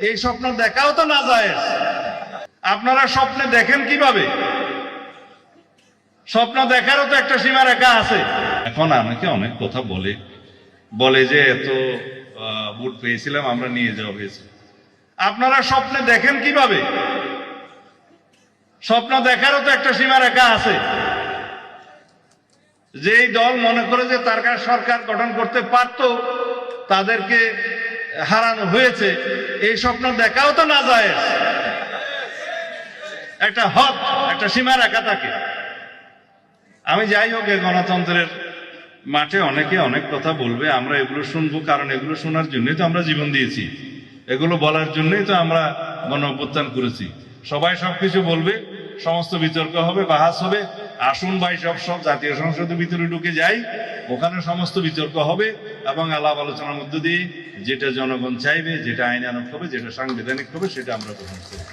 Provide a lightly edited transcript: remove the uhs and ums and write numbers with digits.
এই স্বপ্ন দেখাও তো না যায়। আপনারা স্বপ্নে দেখেন কিভাবে? স্বপ্ন দেখারও তো একটা সীমারেখা আছে। এখন আমাকে অনেক কথা বলে যে এত ভোট পেয়েছিলাম, আমরা নিয়ে যাওয়া হয়েছে। আপনারা স্বপ্নে দেখেন কিভাবে? স্বপ্ন দেখারও তো একটা সীমারেখা আছে। যেই দল মনে করে যে তার সরকার গঠন করতে পারত, তাদেরকে হারানো হয়েছে, এই স্বপ্ন দেখাও তো না যায়। একটা হক, একটা সীমারেখা থাকে। আমি যাই হোক, এই গণতন্ত্রের মাঠে অনেকে অনেক কথা বলবে, আমরা এগুলো শুনবো, কারণ এগুলো শোনার জন্যই তো আমরা জীবন দিয়েছি, এগুলো বলার জন্যই তো আমরা গণ অভ্যুত্থান করেছি। সবাই সবকিছু বলবে, সমস্ত বিতর্ক হবে, বাহাস হবে। আসুন ভাই, সব জাতীয় সংসদের ভিতরে ঢুকে যাই, ওখানে সমস্ত বিতর্ক হবে এবং আলাপ আলোচনার মধ্য দিয়ে যেটা জনগণ চাইবে, যেটা আইনানুগ হবে, যেটা সাংবিধানিক হবে, সেটা আমরা গ্রহণ করব।